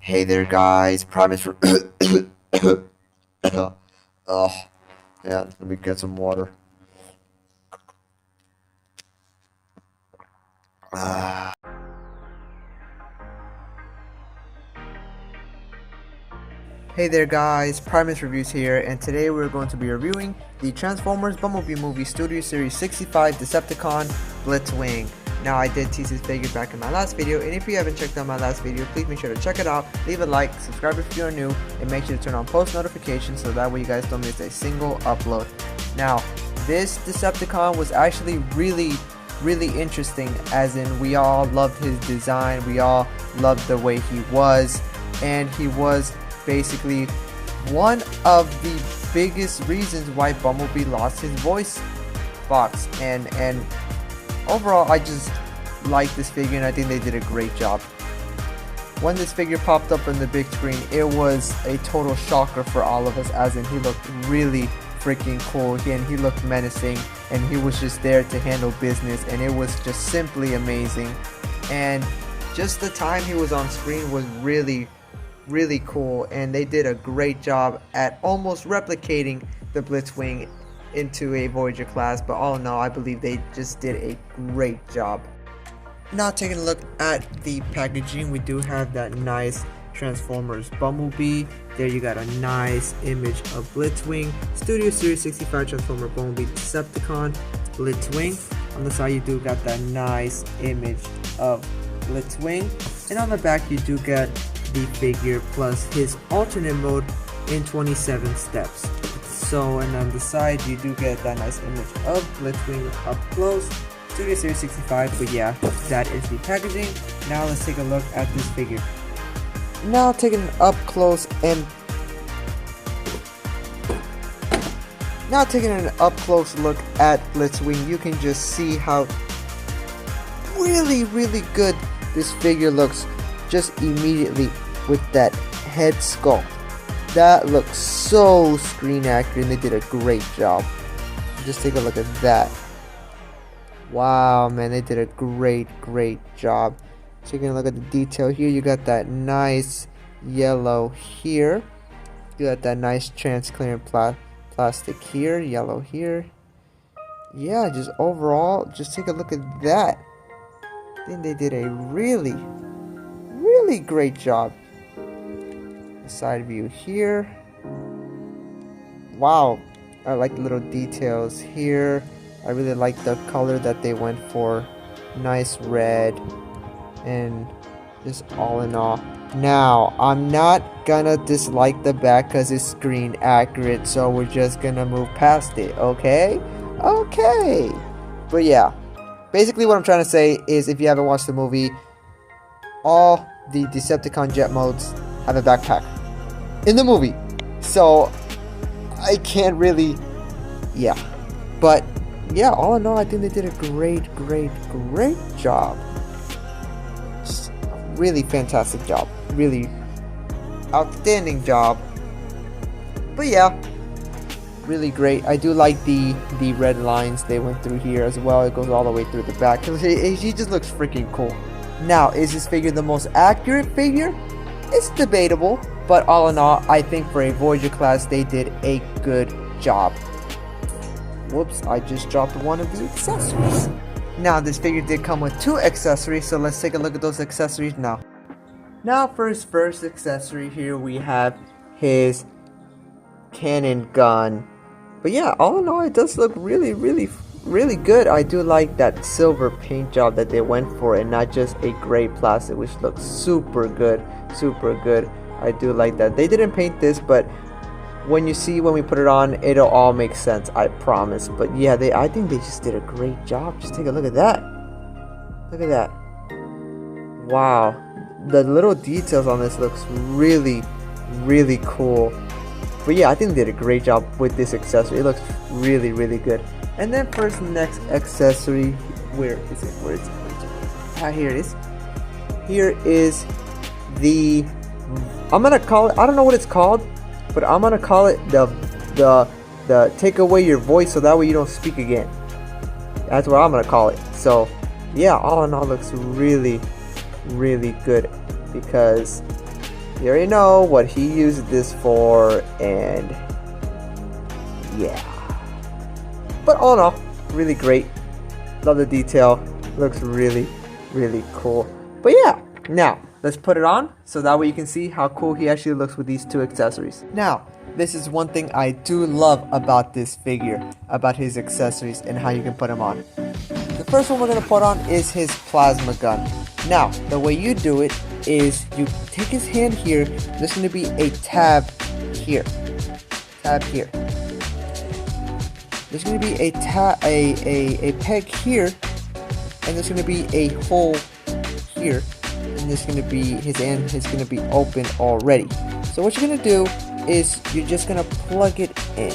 Hey there, guys. Promise for. Oh, yeah. Let me get some water. Ah. Hey there, guys. Primus Reviews here, and today we're going to be reviewing the Transformers Bumblebee Movie Studio Series 65 Decepticon Blitzwing. Now, I did tease this figure back in my last video, and if you haven't checked out my last video, please make sure to check it out, leave a like, subscribe if you're new, and make sure to turn on post notifications so that way you guys don't miss a single upload. Now, this Decepticon was actually really interesting, as in we all loved his design, we all loved the way he was, and he was basically one of the biggest reasons why Bumblebee lost his voice box, and overall I just like this figure, and I think they did a great job. When this figure popped up on the big screen, it was a total shocker for all of us, as in he looked really freaking cool, and he looked menacing, and he was just there to handle business, and it was just simply amazing. And just the time he was on screen was really cool, and they did a great job at almost replicating the Blitzwing into a Voyager class, but all in all I believe they just did a great job. Now, taking a look at the packaging, we do have that nice Transformers Bumblebee. There you got a nice image of Blitzwing, Studio Series 65 Transformer Bumblebee Decepticon Blitzwing. On the side you do got that nice image of Blitzwing, and on the back you do get the figure plus his alternate mode in 27 steps. So, and on the side you do get that nice image of Blitzwing up close, Studio Series 65. But yeah, that is the packaging. Now let's take a look at this figure. Now taking an up close look at Blitzwing, you can just see how really good this figure looks just immediately with that head sculpt. That looks so screen accurate, and they did a great job. Just take a look at that. Wow, man, they did a great job. Taking a look at the detail here, you got that nice yellow here. You got that nice transparent plastic here, yellow here. Yeah, just overall, just take a look at that. I think they did a really great job. The side view here. Wow, I like the little details here. I really like the color that they went for. Nice red, and just all in all. Now, I'm not gonna dislike the back because it's screen accurate, so we're just gonna move past it, okay? Okay. But yeah, basically what I'm trying to say is, if you haven't watched the movie, all the Decepticon jet modes have a backpack in the movie, so I can't really, yeah. But yeah, all in all, I think they did a great job. Just a really fantastic job, really outstanding job. But yeah, really great. I do like the red lines they went through here as well. It goes all the way through the back. He just looks freaking cool. Now, is this figure the most accurate figure? It's debatable, but all in all, I think for a Voyager class, they did a good job. Whoops, I just dropped one of the accessories. Now, this figure did come with 2 accessories, so let's take a look at those accessories now. Now, for his first accessory here, we have his cannon gun. But yeah, all in all, it does look really good. I do like that silver paint job that they went for, and not just a gray plastic, which looks super good. I do like that. They didn't paint this, but when we put it on, it'll all make sense, I promise. But yeah, I think they just did a great job. Just take a look at that. Look at that. Wow, the little details on this looks really cool. But yeah, I think they did a great job with this accessory. It looks really good. And then for his next accessory, where is it? Ah, here it is. Here is the, I'm gonna call it, I don't know what it's called, but I'm gonna call it the take away your voice so that way you don't speak again. That's what I'm gonna call it. So yeah, all in all, looks really good, because You already know what he used this for, and yeah. But all in all, really great. Love the detail. Looks really, really cool. But yeah, now let's put it on so that way you can see how cool he actually looks with these two accessories. Now, this is one thing I do love about this figure, about his accessories and how you can put him on. The first one we're going to put on is his plasma gun. Now, the way you do it is you take his hand here. There's going to be a tab here. Tab here. There's going to be a peg here, and there's going to be a hole here, and there's going to be his end is going to be open already. So what you're going to do is you're just going to plug it in.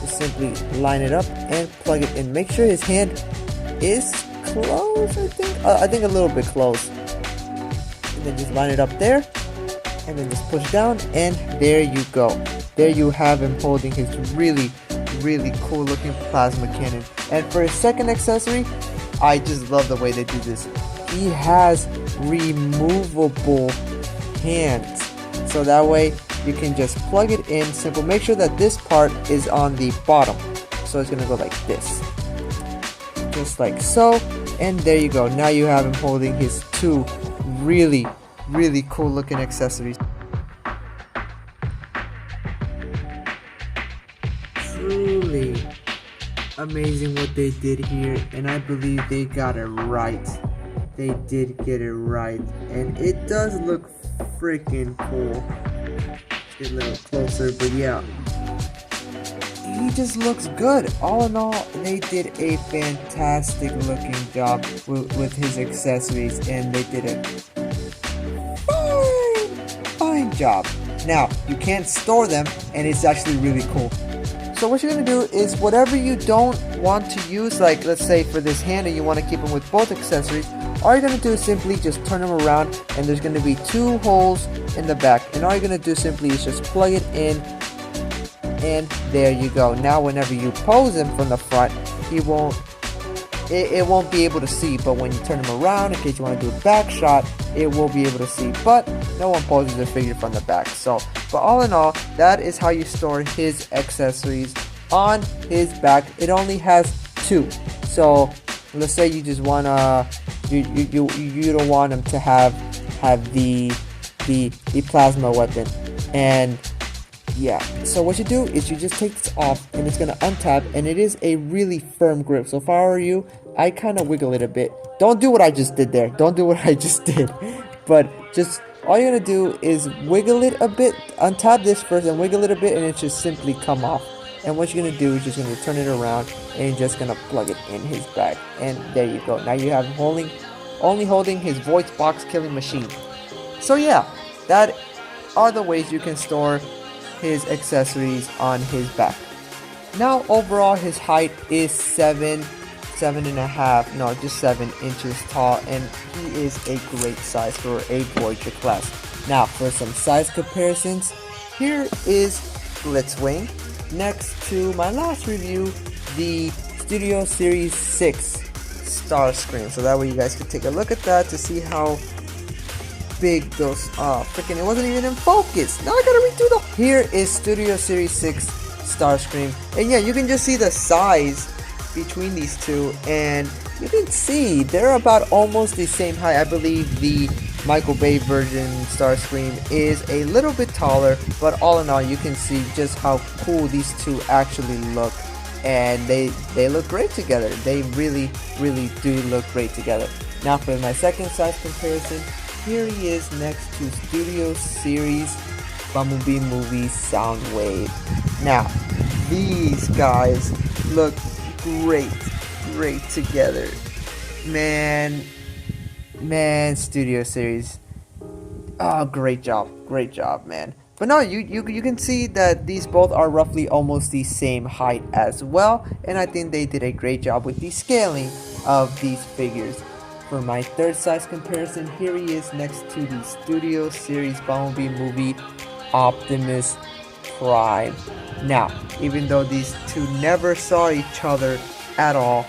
Just simply line it up and plug it in. Make sure his hand is close. I think a little bit close. And then just line it up there, and then just push down, and there you go. There you have him holding his really cool looking plasma cannon. And for his second accessory, I just love the way they do this. He has removable hands, so that way you can just plug it in. Simple. Make sure that this part is on the bottom, so it's gonna go like this, just like so. And there you go. Now you have him holding his two really cool looking accessories. Truly amazing what they did here, and I believe they got it right. They did get it right, and it does look freaking cool. Let's get a little closer, but yeah, he just looks good. All in all, they did a fantastic looking job with his accessories, and they did a fine job. Now, you can't store them, and it's actually really cool. So what you're going to do is whatever you don't want to use, like let's say for this hand and you want to keep them with both accessories, all you're going to do is simply just turn them around, and there's going to be two holes in the back, and all you're going to do simply is just plug it in, and there you go. Now whenever you pose him from the front, he won't it won't be able to see, but when you turn him around in case you want to do a back shot, it will be able to see. But no one poses the figure from the back. So but all in all, that is how you store his accessories on his back. It only has two, so let's say you just wanna you don't want him to have the plasma weapon. And yeah, so what you do is you just take this off, and it's gonna untap, and it is a really firm grip. So if I were you, I kind of wiggle it a bit. Don't do what I just did there. Don't do what I just did. But just all you're gonna do is wiggle it a bit. Untap this first and wiggle it a bit, and it should simply come off. And what you're gonna do is just gonna turn it around, and you're just gonna plug it in his back, and there you go. Now you have him only holding his voice box killing machine. So yeah, that are the ways you can store his accessories on his back. Now overall his height is 7 inches tall, and he is a great size for a Voyager class. Now for some size comparisons, here is Blitzwing next to my last review, the Studio Series 6 Starscream, so that way you guys can take a look at that to see how big those freaking it wasn't even in focus. Now I gotta redo the. Here is Studio Series 6 Starscream, and yeah, you can just see the size between these two, and you can see they're about almost the same height. I believe the Michael Bay version Starscream is a little bit taller, but all in all, you can see just how cool these two actually look, and they look great together. They really do look great together. Now for my second size comparison, here he is next to Studio Series Bumblebee Movie Soundwave. Now, these guys look great together. Man, Studio Series. Oh, great job, man. But no, you can see that these both are roughly almost the same height as well, and I think they did a great job with the scaling of these figures. For my third size comparison, here he is next to the Studio Series Bumblebee Movie Optimus Prime. Now, even though these two never saw each other at all,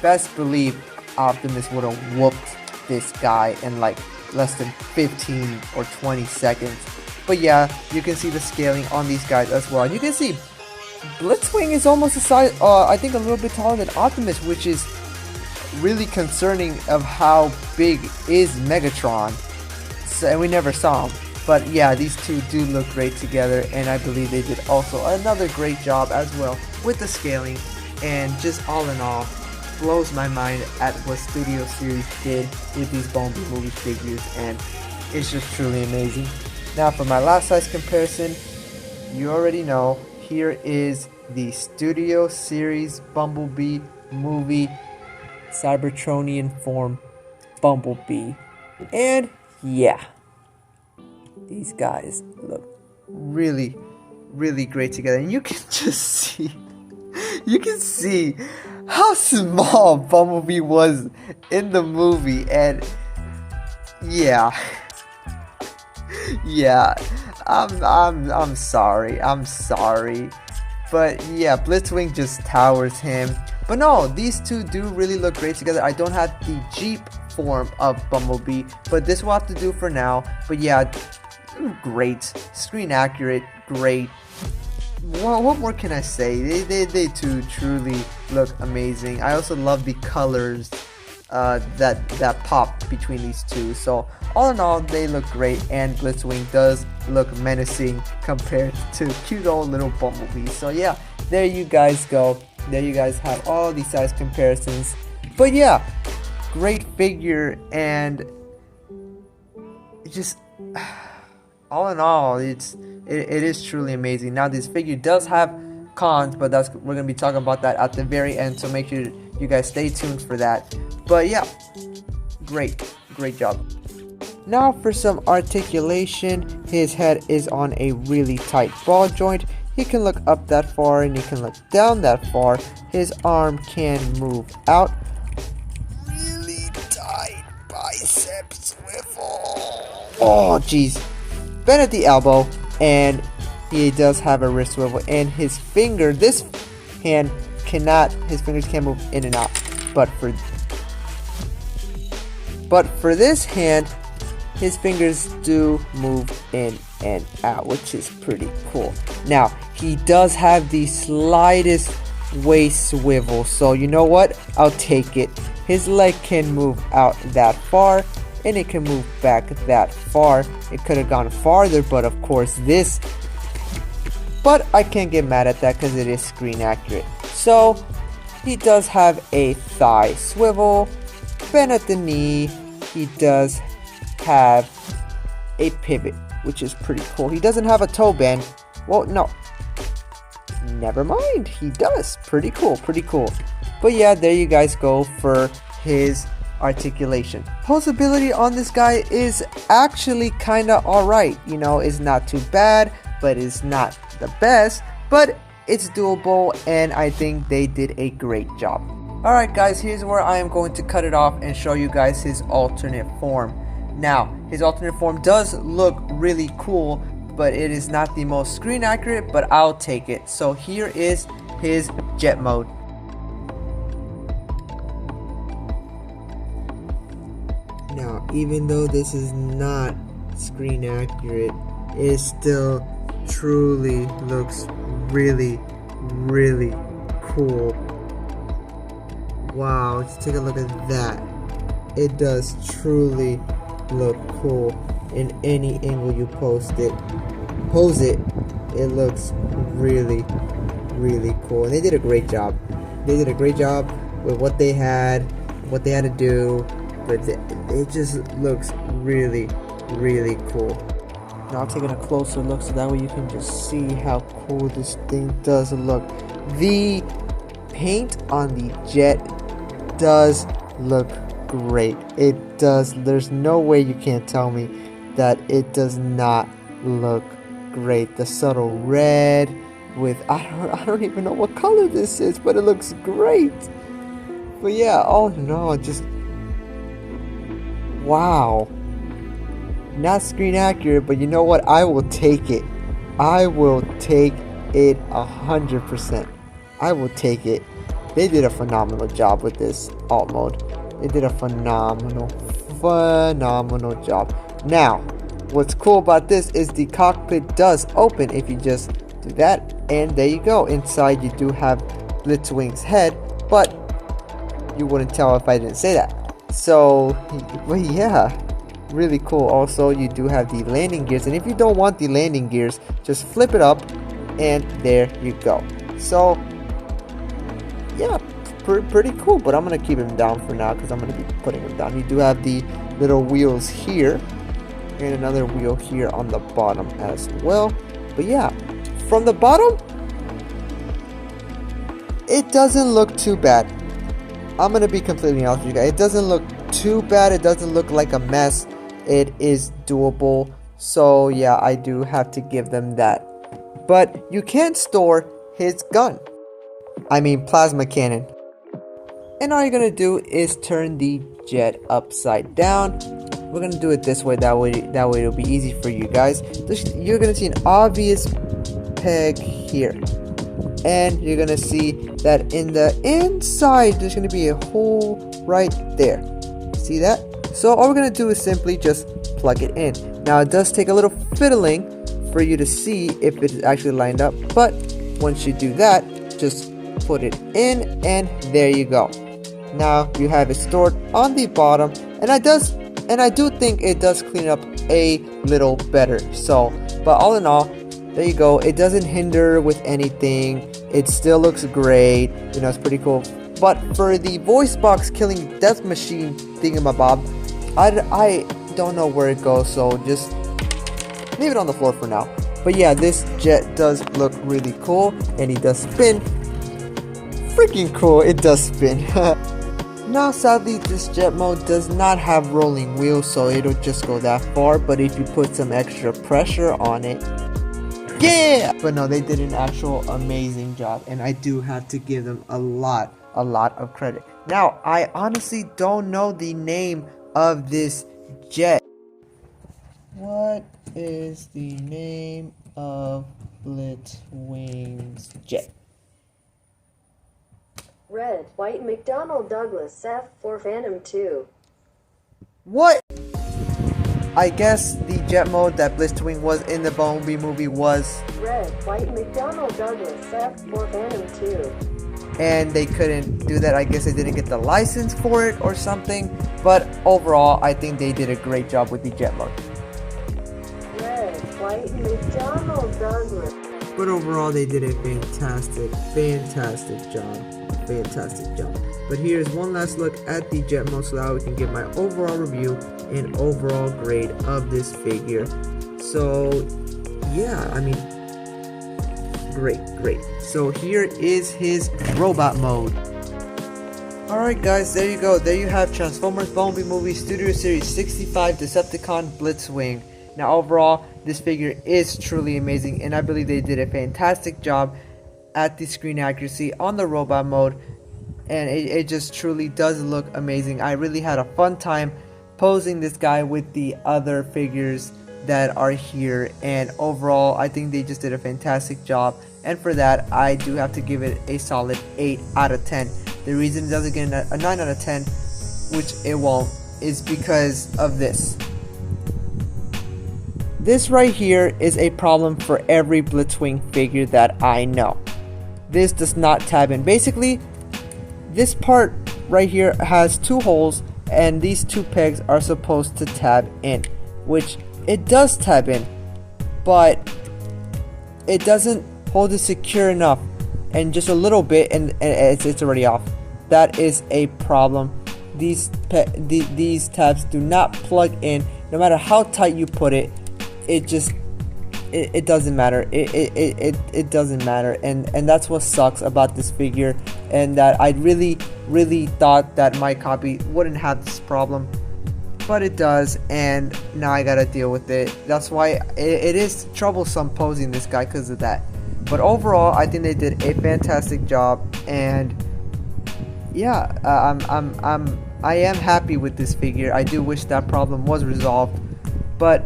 best believe Optimus would have whooped this guy and like less than 15 or 20 seconds. But yeah, you can see the scaling on these guys as well. And you can see Blitzwing is almost the size, I think a little bit taller than Optimus, which is really concerning of how big is Megatron. So, and we never saw him. But yeah, these two do look great together, and I believe they did also another great job as well with the scaling. And just all in all, blows my mind at what Studio Series did with these Bumblebee movie figures, and it's just truly amazing. Now for my last size comparison, you already know, here is the Studio Series Bumblebee movie Cybertronian form Bumblebee. And yeah, these guys look really, really great together. And you can just see, you can see how small Bumblebee was in the movie. And yeah, yeah, I'm sorry, but yeah, Blitzwing just towers him. But no, these two do really look great together. I don't have the Jeep form of Bumblebee, but this will have to do for now. But yeah, great, screen accurate, great. What more can I say? They too truly look amazing. I also love the colors that pop between these two. So all in all, they look great, and Blitzwing does look menacing compared to cute old little Bumblebee. So yeah, there you guys go. There you guys have all these size comparisons. But yeah, great figure, and just all in all, it is truly amazing. Now this figure does have cons, but we're gonna be talking about that at the very end. So make sure you guys stay tuned for that. But yeah, great job. Now for some articulation, his head is on a really tight ball joint. He can look up that far and he can look down that far. His arm can move out. Really tight bicep swivel. Oh jeez. Bend at the elbow, and he does have a wrist swivel, and his finger, this hand cannot, his fingers can't move in and out. But for this hand, his fingers do move in and out, which is pretty cool. Now, he does have the slightest waist swivel, so you know what? I'll take it. His leg can move out that far, and it can move back that far. It could have gone farther, but of course but I can't get mad at that because it is screen accurate. So, he does have a thigh swivel, bend at the knee. He does have a pivot, which is pretty cool. He doesn't have a toe bend. Well, no, never mind, he does. Pretty cool. But yeah, there you guys go for his articulation. Pulsability on this guy is actually kinda alright. You know, it's not too bad, but it's not the best, but it's doable, and I think they did a great job. Alright guys, here's where I am going to cut it off and show you guys his alternate form. Now, his alternate form does look really cool, but it is not the most screen accurate, but I'll take it. So here is his jet mode. Now, even though this is not screen accurate, it still truly looks really cool. Wow, let's take a look at that. It does truly look cool in any angle you pose it. It looks really cool, and they did a great job. They did a great job with what they had to do, but it just looks really cool. Now I'm taking a closer look so that way you can just see how cool this thing does look. The paint on the jet does look great. It does. There's no way you can't tell me that it does not look great. The subtle red with I don't even know what color this is, but it looks great. But yeah, all in all, just wow. Not screen accurate, but you know what? I will take it. I will take it 100%. I will take it. They did a phenomenal job with this alt mode. They did a phenomenal phenomenal job. Now, what's cool about this is the cockpit does open if you just do that, and there you go. Inside you do have Blitzwing's head, but you wouldn't tell if I didn't say that. So, but yeah, really cool. Also, you do have the landing gears, and if you don't want the landing gears, just flip it up, and there you go. So, yeah, pretty cool. But I'm gonna keep him down for now because I'm gonna be putting him down. You do have the little wheels here, and another wheel here on the bottom as well. But yeah, from the bottom, it doesn't look too bad. I'm gonna be completely honest with you guys. It doesn't look too bad. It doesn't look like a mess. It is doable. So yeah, I do have to give them that. But you can store his gun. I mean plasma cannon. And all you're gonna do is turn the jet upside down. We're gonna do it this way. That way it'll be easy for you guys. You're gonna see an obvious peg here. And you're gonna see that in the inside there's gonna be a hole right there. See that? So all we're gonna do is simply just plug it in. Now it does take a little fiddling for you to see if it's actually lined up, but once you do that, just put it in, and there you go. Now you have it stored on the bottom, and I do think it does clean up a little better. So, but all in all, there you go. It doesn't hinder with anything. It still looks great. You know, it's pretty cool. But for the voice box killing death machine thingamabob, I don't know where it goes. So just leave it on the floor for now. But yeah, this jet does look really cool, and he does spin. Freaking cool! It does spin. Now, sadly, this jet mode does not have rolling wheels, so it'll just go that far. But if you put some extra pressure on it, yeah! But no, they did an actual amazing job, and I do have to give them a lot of credit. Now, I honestly don't know the name of this jet. What is the name of Blitzwing's jet? Red, White, McDonnell Douglas, F for Phantom 2. What? I guess the jet mode that Blitzwing was in the Bumblebee movie was Red, White, McDonnell Douglas, F for Phantom 2. And they couldn't do that. I guess they didn't get the license for it or something. But overall, I think they did a great job with the jet mode. Red, White, McDonnell Douglas. But overall, they did a fantastic job. Fantastic job. But here's one last look at the jet mode so that we can get my overall review and overall grade of this figure. So yeah, I mean, great. So here is his robot mode. Alright guys, there you go. There you have Transformers Bumblebee Movie Studio Series 65 Decepticon Blitzwing. Now overall, this figure is truly amazing, and I believe they did a fantastic job at the screen accuracy on the robot mode, and it just truly does look amazing. I really had a fun time posing this guy with the other figures that are here, and overall I think they just did a fantastic job, and for that I do have to give it a solid 8 out of 10. The reason it doesn't get a 9 out of 10, which it won't, is because of this. This right here is a problem for every Blitzwing figure that I know. This does not tab in. Basically, this part right here has 2 holes, and these 2 pegs are supposed to tab in, which it does tab in, but it doesn't hold it secure enough, and just a little bit, and it's already off. That is a problem. These tabs do not plug in, no matter how tight you put it. It doesn't matter. It doesn't matter, and that's what sucks about this figure, and that I really thought that my copy wouldn't have this problem, but it does, and now I gotta deal with it. That's why it is troublesome posing this guy because of that. But overall, I think they did a fantastic job, and yeah, I am happy with this figure. I do wish that problem was resolved, but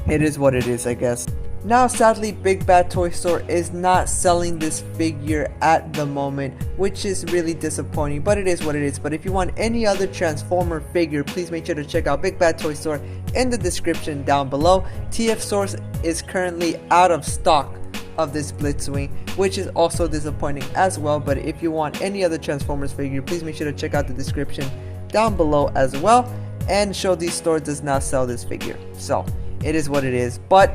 it is what it is, I guess. Now sadly Big Bad Toy Store is not selling this figure at the moment, which is really disappointing, but it is what it is. But if you want any other Transformer figure, please make sure to check out Big Bad Toy Store in the description down below. TF Source is currently out of stock of this Blitzwing, which is also disappointing as well. But if you want any other Transformers figure, please make sure to check out the description down below as well. And Show These Store does not sell this figure, so it is what it is. But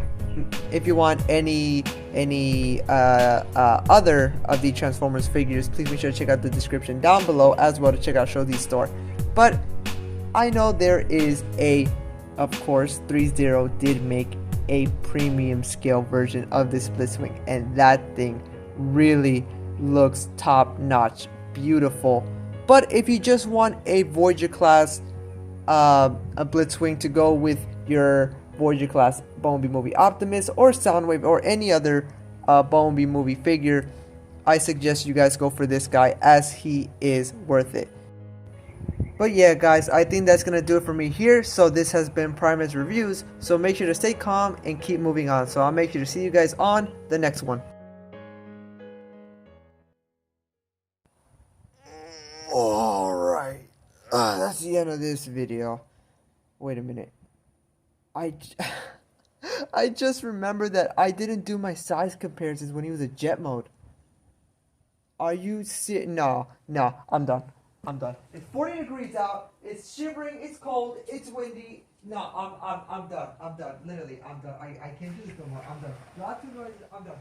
if you want any other of the Transformers figures, please make sure to check out the description down below as well to check out Show These Store. But I know there is of course 30 did make a premium scale version of this Blitzwing, and that thing really looks top notch, beautiful. But if you just want a Voyager class a Blitzwing to go with your Voyager class Bumblebee movie Optimus or Soundwave or any other Bumblebee movie figure, I suggest you guys go for this guy, as he is worth it. But yeah guys, I think that's gonna do it for me here. So this has been Primus Reviews, so make sure to stay calm and keep moving on. So I'll make sure to see you guys on the next one. Alright, that's the end of this video. Wait a minute, I just remembered that I didn't do my size comparisons when he was a jet mode. Are you serious? No, I'm done. It's 40 degrees out. It's shivering. It's cold. It's windy. No, I'm done. Literally, I'm done. I can't do this no more. I'm done. Not too noisy. I'm done.